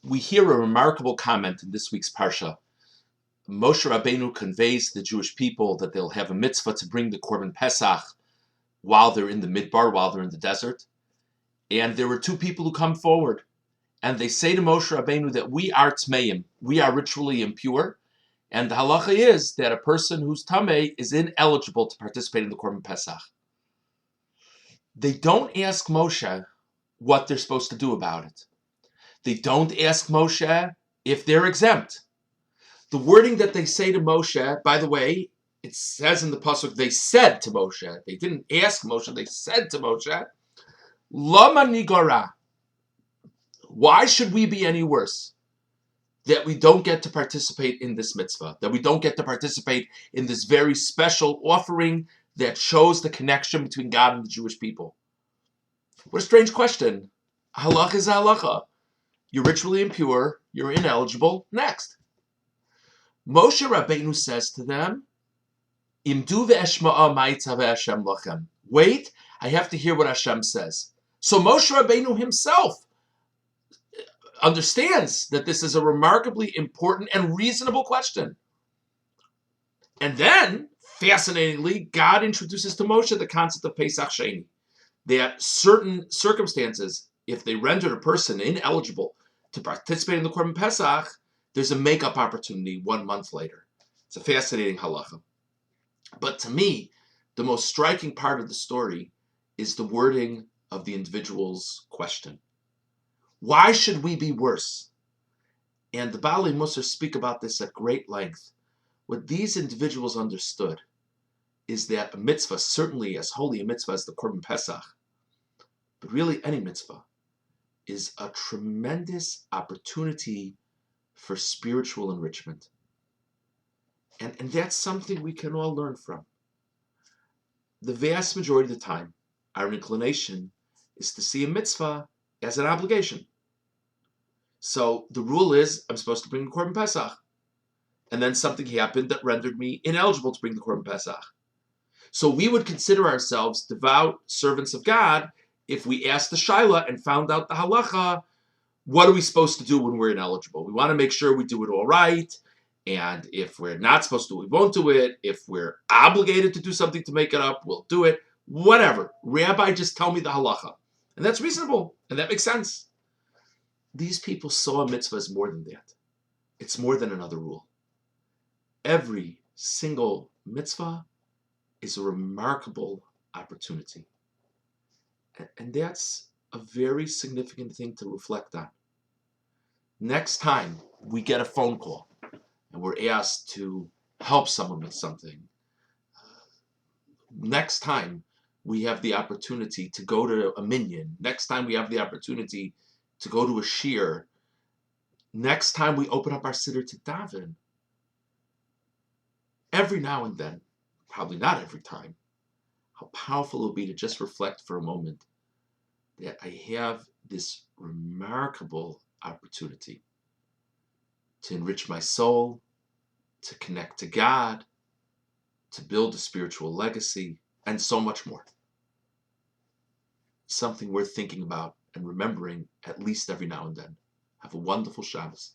We hear a remarkable comment in this week's Parsha. Moshe Rabbeinu conveys to the Jewish people that they'll have a mitzvah to bring the Korban Pesach while they're in the Midbar, while they're in the desert. And there were two people who come forward, and they say to Moshe Rabbeinu that we are tmeim, we are ritually impure, and the halacha is that a person who's tamei is ineligible to participate in the Korban Pesach. They don't ask Moshe what they're supposed to do about it. They don't ask Moshe if they're exempt. The wording that they say to Moshe, by the way, it says in the pasuk, they said to Moshe. They didn't ask Moshe, they said to Moshe, Lama nigara. Why should we be any worse that we don't get to participate in this mitzvah, that we don't get to participate in this very special offering that shows the connection between God and the Jewish people? What a strange question. Halacha is halacha. You're ritually impure, you're ineligible, next. Moshe Rabbeinu says to them, Imdu ve'eshma'a ma'itza ve'Hashem lachem. Wait, I have to hear what Hashem says. So Moshe Rabbeinu himself understands that this is a remarkably important and reasonable question. And then, fascinatingly, God introduces to Moshe the concept of Pesach Sheni. That certain circumstances, if they rendered a person ineligible to participate in the Korban Pesach, there's a make-up opportunity 1 month later. It's a fascinating halacha. But to me, the most striking part of the story is the wording of the individual's question. Why should we be worse? And the Baalei Musar speak about this at great length. What these individuals understood is that a mitzvah, certainly as holy a mitzvah as the Korban Pesach, but really any mitzvah, is a tremendous opportunity for spiritual enrichment. And that's something we can all learn from. The vast majority of the time, our inclination is to see a mitzvah as an obligation. So the rule is, I'm supposed to bring the Korban Pesach. And then something happened that rendered me ineligible to bring the Korban Pesach. So we would consider ourselves devout servants of God if we asked the Shaila and found out the halacha. What are we supposed to do when we're ineligible? We want to make sure we do it all right. And if we're not supposed to, we won't do it. If we're obligated to do something to make it up, we'll do it. Whatever. Rabbi, just tell me the halacha. And that's reasonable. And that makes sense. These people saw a mitzvah as more than that. It's more than another rule. Every single mitzvah is a remarkable opportunity. And that's a very significant thing to reflect on. Next time we get a phone call and we're asked to help someone with something, next time we have the opportunity to go to a minyan, next time we have the opportunity to go to a shir, next time we open up our siddur to daven, every now and then, probably not every time, how powerful it will be to just reflect for a moment that I have this remarkable opportunity to enrich my soul, to connect to God, to build a spiritual legacy, and so much more. Something worth thinking about and remembering at least every now and then. Have a wonderful Shabbos.